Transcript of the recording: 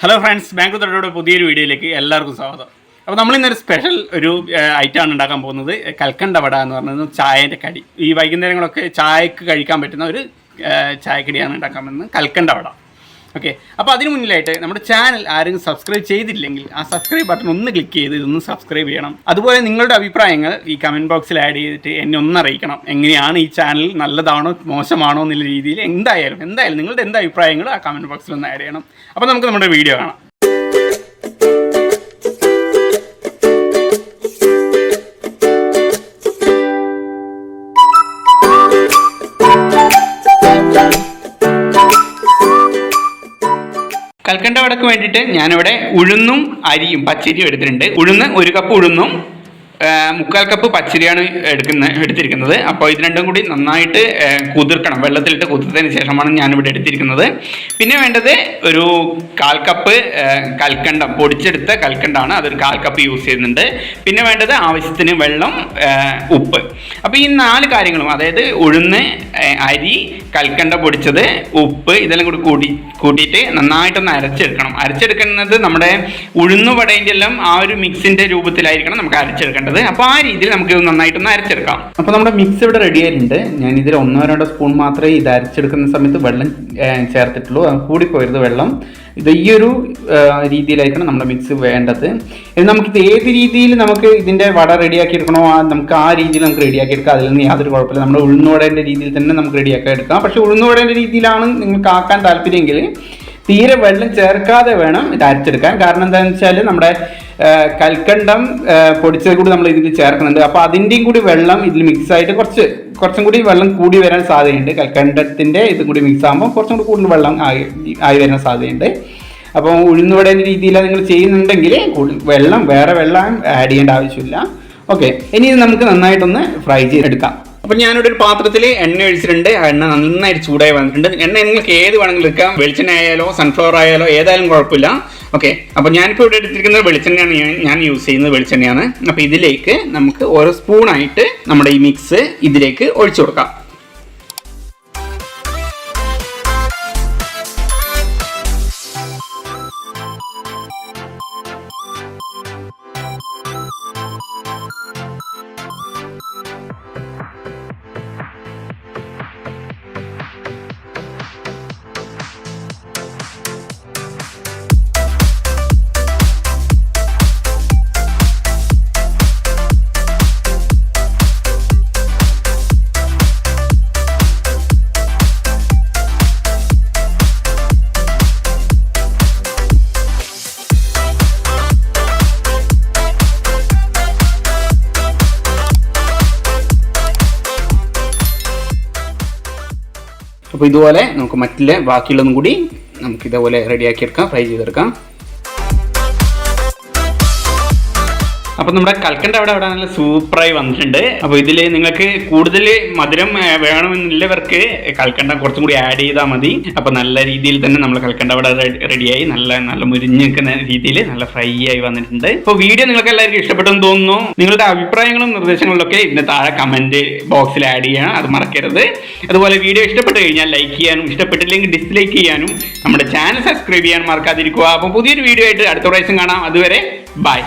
Hello friends, Bangalore പുതിയൊരു വീഡിയോയിലേക്ക് എല്ലാവർക്കും സ്വാഗതം. അപ്പോൾ നമ്മളിന്നൊരു സ്പെഷ്യൽ ഐറ്റമാണ് ഉണ്ടാക്കാൻ പോകുന്നത്. കൽക്കണ്ട വട എന്ന് പറയുന്നത് ചായൻ്റെ കടി. ഈ വൈകുന്നേരങ്ങളൊക്കെ ചായക്ക് കഴിക്കാൻ പറ്റുന്ന ഒരു ചായക്കടിയാണ് ഉണ്ടാക്കാൻ പോകുന്നത്, കൽക്കണ്ട വട. ഓക്കെ, അപ്പോൾ അതിന് മുന്നിലായിട്ട് നമ്മുടെ ചാനൽ ആരെങ്കിലും സബ്സ്ക്രൈബ് ചെയ്തില്ലെങ്കിൽ ആ സബ്സ്ക്രൈബ് ബട്ടൺ ഒന്ന് ക്ലിക്ക് ചെയ്ത് ഇതൊന്ന് സബ്സ്ക്രൈബ് ചെയ്യണം. അതുപോലെ നിങ്ങളുടെ അഭിപ്രായങ്ങൾ ഈ കമൻറ്റ് ബോക്സിൽ ആഡ് ചെയ്തിട്ട് എന്നെ ഒന്ന് അറിയിക്കണം. എങ്ങനെയാണ് ഈ ചാനൽ, നല്ലതാണോ മോശമാണോ എന്നുള്ള രീതിയിൽ എന്തായാലും നിങ്ങളുടെ എന്ത് അഭിപ്രായങ്ങൾ ആ കമൻറ്റ് ബോക്സിൽ ഒന്ന് ആഡ് ചെയ്യണം. അപ്പോൾ നമുക്ക് നമ്മുടെ വീഡിയോ കാണാം. കൽക്കണ്ട വടക്ക് വേണ്ടിയിട്ട് ഞാനിവിടെ ഉഴുന്നും അരിയും പച്ചരിയും എടുത്തിട്ടുണ്ട്. ഉഴുന്ന് 1 കപ്പ് ഉഴുന്നും 3/4 കപ്പ് പച്ചരിയാണ് എടുത്തിരിക്കുന്നത്. അപ്പോൾ ഇത് രണ്ടും കൂടി നന്നായിട്ട് കുതിർക്കണം. വെള്ളത്തിലിട്ട് കുതിർത്തതിന് ശേഷമാണ് ഞാനിവിടെ എടുത്തിരിക്കുന്നത്. പിന്നെ വേണ്ടത് ഒരു 1/4 കപ്പ് കൽക്കണ്ടം, പൊടിച്ചെടുത്ത കൽക്കണ്ടാണ്. അതൊരു 1/4 കപ്പ് യൂസ് ചെയ്യുന്നുണ്ട്. പിന്നെ വേണ്ടത് ആവശ്യത്തിന് വെള്ളം, ഉപ്പ്. അപ്പോൾ ഈ 4 കാര്യങ്ങളും, അതായത് ഉഴുന്ന്, അരി, കൽക്കണ്ട പൊടിച്ചത്, ഉപ്പ്, ഇതെല്ലാം കൂടി കൂട്ടിയിട്ട് നന്നായിട്ടൊന്ന് അരച്ചെടുക്കുന്നത് നമ്മുടെ ഉഴുന്നുവടേൻ്റെ എല്ലാം ആ ഒരു മിക്സിൻ്റെ രൂപത്തിലായിരിക്കണം നമുക്ക് അരച്ചെടുക്കേണ്ടത്. അപ്പോൾ ആ രീതിയിൽ നമുക്ക് നന്നായിട്ടൊന്ന് അരച്ചെടുക്കാം. അപ്പോൾ നമ്മുടെ മിക്സ് ഇവിടെ റെഡി ആയിട്ടുണ്ട്. ഞാൻ ഇതിൽ 1-2 സ്പൂൺ മാത്രമേ ഇത് അരച്ചെടുക്കുന്ന സമയത്ത് വെള്ളം ചേർത്തിട്ടുള്ളൂ. കൂടിപ്പോയത് വെള്ളം. ഇത് ഈ ഒരു രീതിയിലായിരിക്കണം നമ്മുടെ മിക്സ് വേണ്ടത്. നമുക്കിത് ഏത് രീതിയിൽ നമുക്ക് ഇതിൻ്റെ വട റെഡിയാക്കി എടുക്കണോ നമുക്ക് ആ രീതിയിൽ നമുക്ക് റെഡിയാക്കി എടുക്കാം. അതിൽ നിന്ന് യാതൊരു കുഴപ്പമില്ല. നമ്മുടെ ഉഴുന്നുവടേൻ്റെ രീതിയിൽ തന്നെ നമുക്ക് റെഡിയാക്കി എടുക്കാം. പക്ഷേ ഉഴുന്നുവടേൻ്റെ രീതിയിലാണ് നിങ്ങൾക്ക് ആക്കാൻ താല്പര്യമെങ്കിൽ തീരെ വെള്ളം ചേർക്കാതെ വേണം ഇത് അരച്ചെടുക്കാൻ. കാരണം എന്താണെന്ന് വെച്ചാൽ നമ്മുടെ കൽക്കണ്ടം പൊടിച്ചത് കൂടി നമ്മൾ ഇതിൽ ചേർക്കുന്നുണ്ട്. അപ്പോൾ അതിൻ്റെയും കൂടി വെള്ളം ഇതിൽ മിക്സായിട്ട് കുറച്ചും കൂടി വെള്ളം കൂടി വരാൻ സാധ്യതയുണ്ട്. കൽക്കണ്ടത്തിൻ്റെ ഇതും കൂടി മിക്സ് ആകുമ്പോൾ കുറച്ചും കൂടി കൂടുതൽ വെള്ളം ആയി വരാൻ സാധ്യതയുണ്ട്. അപ്പോൾ ഉഴുന്നുവടേൻ്റെ രീതിയിലാണ് നിങ്ങൾ ചെയ്യുന്നുണ്ടെങ്കിൽ വേറെ വെള്ളം ആഡ് ചെയ്യേണ്ട ആവശ്യമില്ല. ഓക്കെ, ഇനി ഇത് നമുക്ക് നന്നായിട്ടൊന്ന് ഫ്രൈ ചെയ്തെടുക്കാം. അപ്പോൾ ഞാനിവിടെ ഒരു പാത്രത്തിൽ എണ്ണ ഒഴിച്ചിട്ടുണ്ട്. എണ്ണ നന്നായിട്ട് ചൂടായി വന്നിട്ടുണ്ട്. എണ്ണ നിങ്ങൾക്ക് ഏത് വേണമെങ്കിലും എടുക്കാം. വെളിച്ചെണ്ണ ആയാലോ സൺഫ്ലവർ ആയാലോ ഏതായാലും കുഴപ്പമില്ല. ഓക്കെ, അപ്പോൾ ഞാനിപ്പോൾ ഇവിടെ എടുത്തിരിക്കുന്നത് വെളിച്ചെണ്ണയാണ്. ഞാൻ യൂസ് ചെയ്യുന്നത് വെളിച്ചെണ്ണയാണ്. അപ്പോൾ ഇതിലേക്ക് നമുക്ക് ഓരോ സ്പൂണായിട്ട് നമ്മുടെ ഈ മിക്സ് ഇതിലേക്ക് ഒഴിച്ചു കൊടുക്കാം. അപ്പോൾ ഇതുപോലെ നമുക്ക് മറ്റുള്ള ബാക്കിയുള്ളതും കൂടി നമുക്ക് ഇതേപോലെ റെഡിയാക്കിയെടുക്കാം, ഫ്രൈ ചെയ്തെടുക്കാം. അപ്പോൾ നമ്മുടെ കൽക്കണ്ട അവിടെ നല്ല സൂപ്പറായി വന്നിട്ടുണ്ട്. അപ്പോൾ ഇതിൽ നിങ്ങൾക്ക് കൂടുതൽ മധുരം വേണമെന്നുള്ളവർക്ക് കൽക്കണ്ട കുറച്ചും കൂടി ആഡ് ചെയ്താൽ മതി. അപ്പോൾ നല്ല രീതിയിൽ തന്നെ നമ്മൾ കൽക്കണ്ട അവിടെ റെഡിയായി നല്ല മുരിഞ്ഞ് നിൽക്കുന്ന രീതിയിൽ നല്ല ഫ്രൈ ആയി വന്നിട്ടുണ്ട്. അപ്പോൾ വീഡിയോ നിങ്ങൾക്ക് എല്ലാവർക്കും ഇഷ്ടപ്പെട്ടെന്ന് തോന്നുന്നു. നിങ്ങളുടെ അഭിപ്രായങ്ങളും നിർദ്ദേശങ്ങളൊക്കെ ഇതിന് താഴെ കമൻറ്റ് ബോക്സിൽ ആഡ് ചെയ്യണം, അത് മറക്കരുത്. അതുപോലെ വീഡിയോ ഇഷ്ടപ്പെട്ട് കഴിഞ്ഞാൽ ലൈക്ക് ചെയ്യാനും, ഇഷ്ടപ്പെട്ടില്ലെങ്കിൽ ഡിസ്ലൈക്ക് ചെയ്യാനും, നമ്മുടെ ചാനൽ സബ്സ്ക്രൈബ് ചെയ്യാൻ മറക്കാതിരിക്കുക. അപ്പോൾ പുതിയൊരു വീഡിയോ ആയിട്ട് അടുത്ത പ്രാവശ്യം കാണാം. അതുവരെ ബൈ.